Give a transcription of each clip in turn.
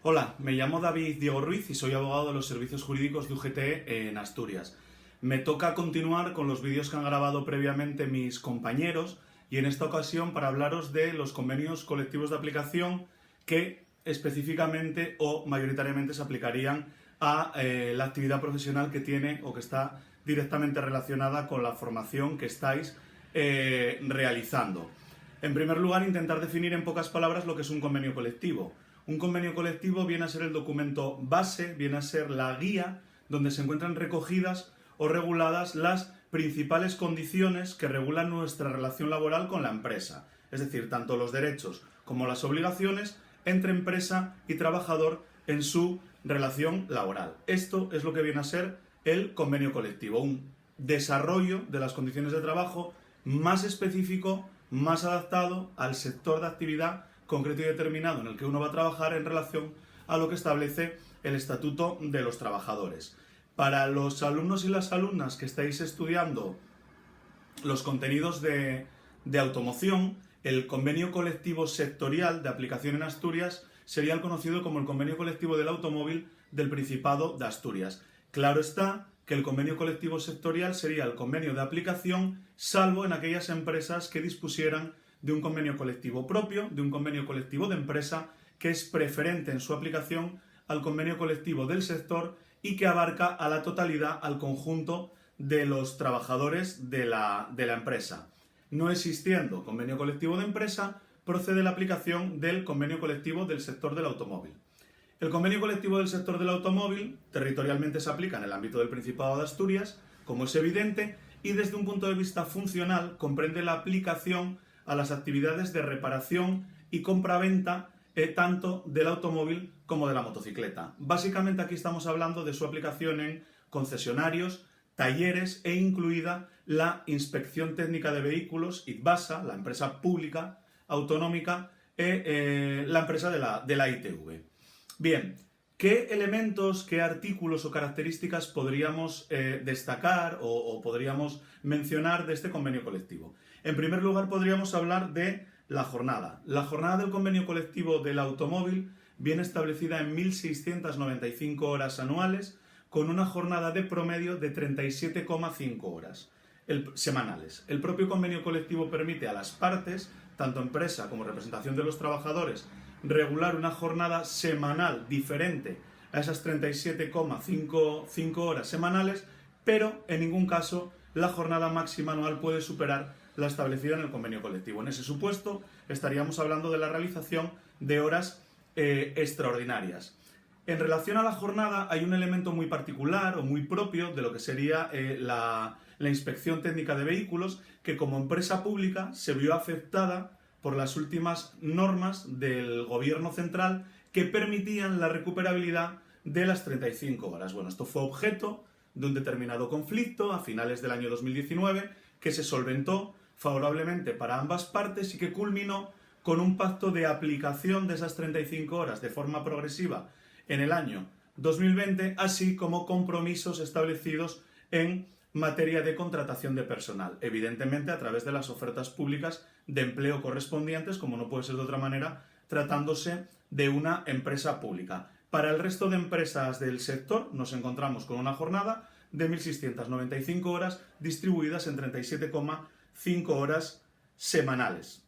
Hola, me llamo David Diego Ruiz y soy abogado de los servicios jurídicos de UGT en Asturias. Me toca continuar con los vídeos que han grabado previamente mis compañeros y en esta ocasión para hablaros de los convenios colectivos de aplicación que específicamente o mayoritariamente se aplicarían a la actividad profesional que tiene o que está directamente relacionada con la formación que estáis realizando. En primer lugar, intentar definir en pocas palabras lo que es un convenio colectivo. Un convenio colectivo viene a ser el documento base, viene a ser la guía donde se encuentran recogidas o reguladas las principales condiciones que regulan nuestra relación laboral con la empresa. Es decir, tanto los derechos como las obligaciones entre empresa y trabajador en su relación laboral. Esto es lo que viene a ser el convenio colectivo, un desarrollo de las condiciones de trabajo más específico, más adaptado al sector de actividad concreto y determinado en el que uno va a trabajar en relación a lo que establece el Estatuto de los Trabajadores. Para los alumnos y las alumnas que estáis estudiando los contenidos de automoción, el convenio colectivo sectorial de aplicación en Asturias sería el conocido como el convenio colectivo del automóvil del Principado de Asturias. Claro está que el convenio colectivo sectorial sería el convenio de aplicación, salvo en aquellas empresas que dispusieran de un convenio colectivo propio, de un convenio colectivo de empresa, que es preferente en su aplicación al convenio colectivo del sector y que abarca a la totalidad, al conjunto de los trabajadores de la empresa. No existiendo convenio colectivo de empresa, procede la aplicación del convenio colectivo del sector del automóvil. El convenio colectivo del sector del automóvil territorialmente se aplica en el ámbito del Principado de Asturias, como es evidente, y desde un punto de vista funcional comprende la aplicación a las actividades de reparación y compraventa tanto del automóvil como de la motocicleta. Básicamente aquí estamos hablando de su aplicación en concesionarios, talleres e incluida la Inspección Técnica de Vehículos, ITBASA, la empresa pública autonómica, la empresa de la ITV. Bien, ¿qué elementos, qué artículos o características podríamos destacar o podríamos mencionar de este convenio colectivo? En primer lugar, podríamos hablar de la jornada. La jornada del convenio colectivo del automóvil viene establecida en 1.695 horas anuales, con una jornada de promedio de 37,5 horas semanales. El propio convenio colectivo permite a las partes, tanto empresa como representación de los trabajadores, regular una jornada semanal diferente a esas 37,5 horas semanales, pero en ningún caso la jornada máxima anual puede superar la establecida en el convenio colectivo. En ese supuesto estaríamos hablando de la realización de horas extraordinarias. En relación a la jornada hay un elemento muy particular o muy propio de lo que sería la Inspección Técnica de Vehículos, que como empresa pública se vio afectada por las últimas normas del gobierno central que permitían la recuperabilidad de las 35 horas. Bueno, esto fue objeto de un determinado conflicto a finales del año 2019 que se solventó favorablemente para ambas partes y que culminó con un pacto de aplicación de esas 35 horas de forma progresiva en el año 2020, así como compromisos establecidos en materia de contratación de personal, evidentemente a través de las ofertas públicas de empleo correspondientes, como no puede ser de otra manera, tratándose de una empresa pública. Para el resto de empresas del sector nos encontramos con una jornada de 1.695 horas distribuidas en 37,5 horas semanales.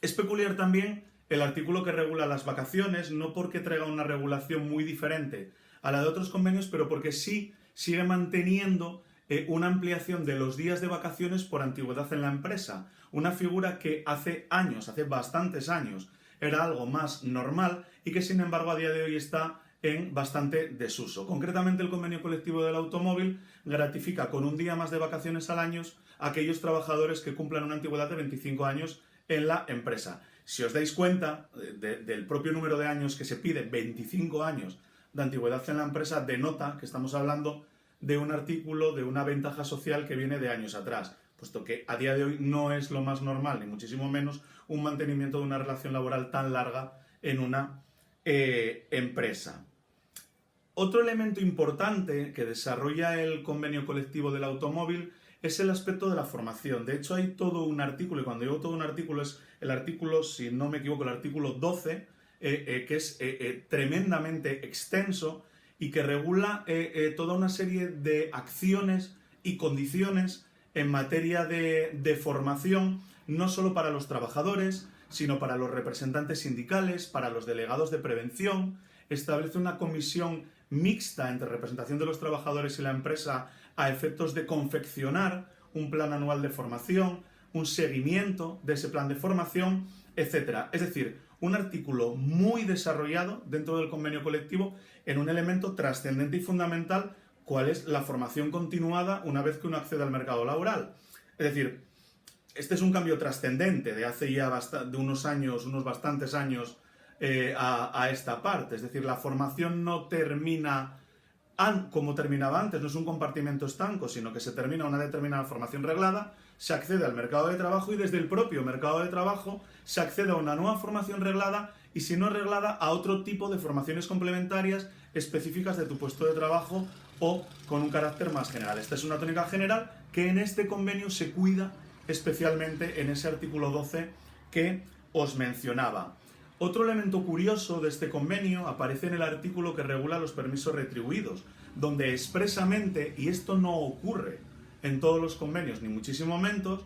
Es peculiar también el artículo que regula las vacaciones, no porque traiga una regulación muy diferente a la de otros convenios, pero porque sí sigue manteniendo una ampliación de los días de vacaciones por antigüedad en la empresa, una figura que hace años, hace bastantes años, era algo más normal y que sin embargo a día de hoy está en bastante desuso. Concretamente el convenio colectivo del automóvil gratifica con un día más de vacaciones al año a aquellos trabajadores que cumplan una antigüedad de 25 años en la empresa. Si os dais cuenta del propio número de años que se pide, 25 años de antigüedad en la empresa, denota que estamos hablando de un artículo, de una ventaja social que viene de años atrás, puesto que a día de hoy no es lo más normal, ni muchísimo menos, un mantenimiento de una relación laboral tan larga en una empresa. Otro elemento importante que desarrolla el convenio colectivo del automóvil es el aspecto de la formación. De hecho, hay todo un artículo, y cuando digo todo un artículo es el artículo, si no me equivoco, el artículo 12 que es tremendamente extenso y que regula toda una serie de acciones y condiciones en materia de formación, no solo para los trabajadores, sino para los representantes sindicales, para los delegados de prevención. Establece una comisión mixta entre representación de los trabajadores y la empresa a efectos de confeccionar un plan anual de formación, un seguimiento de ese plan de formación, etc. Es decir, un artículo muy desarrollado dentro del convenio colectivo en un elemento trascendente y fundamental, cuál es la formación continuada una vez que uno accede al mercado laboral. Es decir, este es un cambio trascendente de hace ya de unos años, unos bastantes años a esta parte. Es decir, la formación no termina como terminaba antes, no es un compartimento estanco, sino que se termina una determinada formación reglada, se accede al mercado de trabajo y desde el propio mercado de trabajo se accede a una nueva formación reglada y, si no reglada, a otro tipo de formaciones complementarias específicas de tu puesto de trabajo o con un carácter más general. Esta es una tónica general que en este convenio se cuida especialmente en ese artículo 12 que os mencionaba. Otro elemento curioso de este convenio aparece en el artículo que regula los permisos retribuidos, donde expresamente, y esto no ocurre en todos los convenios, ni muchísimo menos,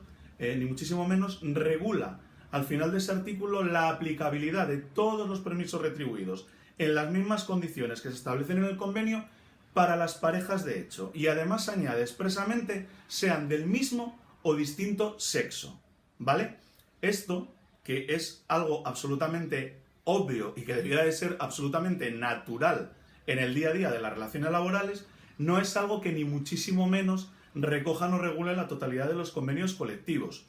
regula al final de ese artículo la aplicabilidad de todos los permisos retribuidos en las mismas condiciones que se establecen en el convenio para las parejas de hecho, y además añade expresamente sean del mismo o distinto sexo, ¿vale? Esto, que es algo absolutamente obvio y que debiera de ser absolutamente natural en el día a día de las relaciones laborales, no es algo que ni muchísimo menos recojan o regule la totalidad de los convenios colectivos.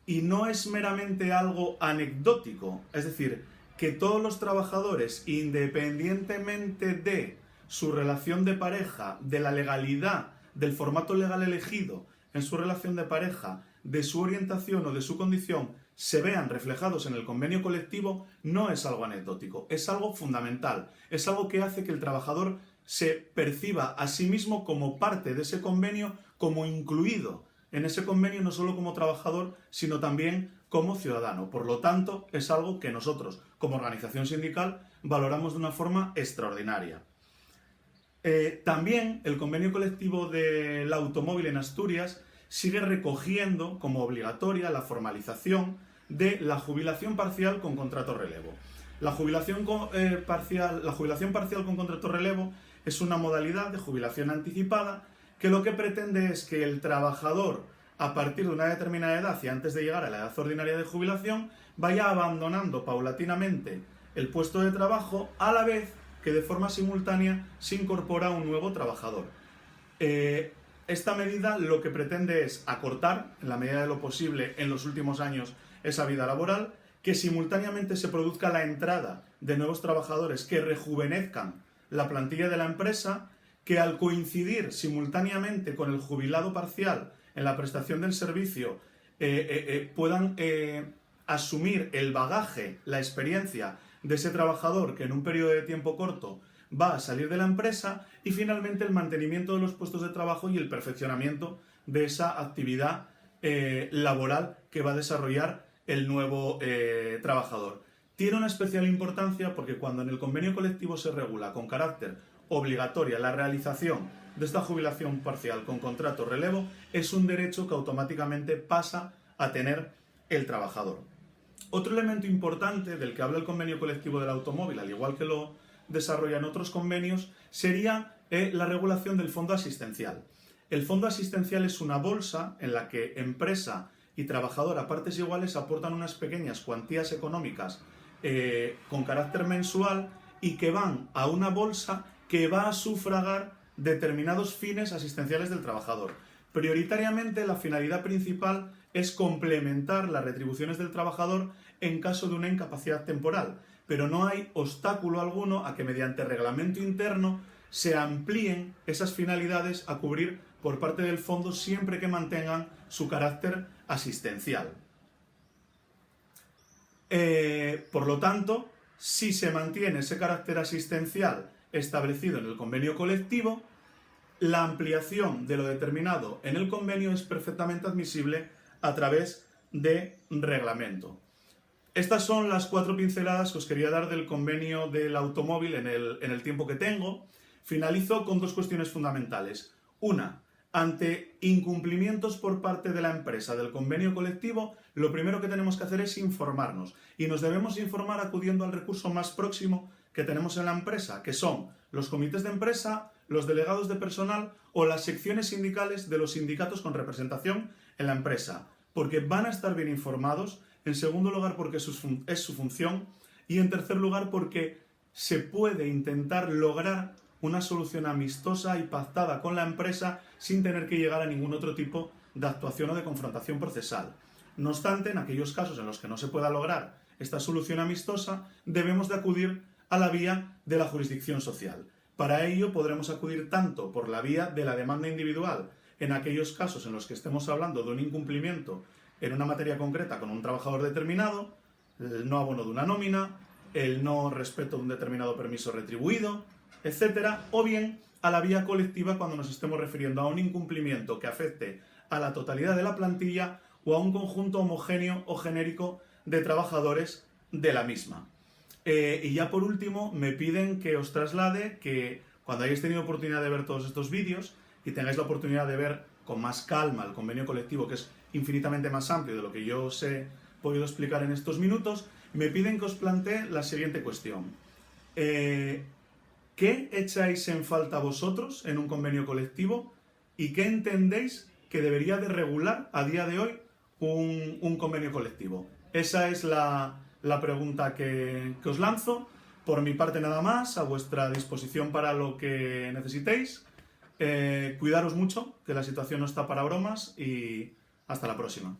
Y no es meramente algo anecdótico, es decir, que todos los trabajadores, independientemente de su relación de pareja, de la legalidad, del formato legal elegido en su relación de pareja, de su orientación o de su condición, se vean reflejados en el convenio colectivo, no es algo anecdótico, es algo fundamental, es algo que hace que el trabajador se perciba a sí mismo como parte de ese convenio, como incluido en ese convenio, no solo como trabajador, sino también como ciudadano. Por lo tanto, es algo que nosotros, como organización sindical, valoramos de una forma extraordinaria. También el convenio colectivo del automóvil en Asturias sigue recogiendo como obligatoria la formalización de la jubilación parcial con contrato relevo. La jubilación parcial con contrato relevo es una modalidad de jubilación anticipada que lo que pretende es que el trabajador, a partir de una determinada edad y antes de llegar a la edad ordinaria de jubilación, vaya abandonando paulatinamente el puesto de trabajo a la vez que de forma simultánea se incorpora un nuevo trabajador. Esta medida lo que pretende es acortar, en la medida de lo posible en los últimos años, esa vida laboral, que simultáneamente se produzca la entrada de nuevos trabajadores que rejuvenezcan la plantilla de la empresa, que al coincidir simultáneamente con el jubilado parcial en la prestación del servicio puedan asumir el bagaje, la experiencia de ese trabajador que en un periodo de tiempo corto va a salir de la empresa, y finalmente el mantenimiento de los puestos de trabajo y el perfeccionamiento de esa actividad laboral que va a desarrollar el nuevo trabajador. Tiene una especial importancia porque cuando en el convenio colectivo se regula con carácter obligatoria la realización de esta jubilación parcial con contrato relevo, es un derecho que automáticamente pasa a tener el trabajador. Otro elemento importante del que habla el convenio colectivo del automóvil, al igual que lo desarrollan otros convenios, sería la regulación del fondo asistencial. El fondo asistencial es una bolsa en la que empresa y trabajador a partes iguales aportan unas pequeñas cuantías económicas con carácter mensual y que van a una bolsa que va a sufragar determinados fines asistenciales del trabajador. Prioritariamente, la finalidad principal es complementar las retribuciones del trabajador en caso de una incapacidad temporal, pero no hay obstáculo alguno a que mediante reglamento interno se amplíen esas finalidades a cubrir por parte del fondo siempre que mantengan su carácter asistencial. Por lo tanto, si se mantiene ese carácter asistencial establecido en el convenio colectivo, la ampliación de lo determinado en el convenio es perfectamente admisible a través de reglamento. Estas son las 4 pinceladas que os quería dar del convenio del automóvil en el tiempo que tengo. Finalizo con 2 cuestiones fundamentales. Una, ante incumplimientos por parte de la empresa del convenio colectivo, lo primero que tenemos que hacer es informarnos. Y nos debemos informar acudiendo al recurso más próximo que tenemos en la empresa, que son los comités de empresa, los delegados de personal o las secciones sindicales de los sindicatos con representación en la empresa, porque van a estar bien informados. En segundo lugar, porque es su función. Y en tercer lugar, porque se puede intentar lograr una solución amistosa y pactada con la empresa sin tener que llegar a ningún otro tipo de actuación o de confrontación procesal. No obstante, en aquellos casos en los que no se pueda lograr esta solución amistosa, debemos de acudir a la vía de la jurisdicción social. Para ello podremos acudir tanto por la vía de la demanda individual, en aquellos casos en los que estemos hablando de un incumplimiento en una materia concreta con un trabajador determinado, el no abono de una nómina, el no respeto de un determinado permiso retribuido, etcétera, o bien a la vía colectiva cuando nos estemos refiriendo a un incumplimiento que afecte a la totalidad de la plantilla o a un conjunto homogéneo o genérico de trabajadores de la misma. Y ya por último, me piden que os traslade que cuando hayáis tenido oportunidad de ver todos estos vídeos y tengáis la oportunidad de ver con más calma el convenio colectivo, que es infinitamente más amplio de lo que yo os he podido explicar en estos minutos, me piden que os plantee la siguiente cuestión. ¿Qué echáis en falta vosotros en un convenio colectivo y qué entendéis que debería de regular a día de hoy un convenio colectivo? Esa es la pregunta que os lanzo. Por mi parte nada más, a vuestra disposición para lo que necesitéis. Cuidaros mucho, que la situación no está para bromas y hasta la próxima.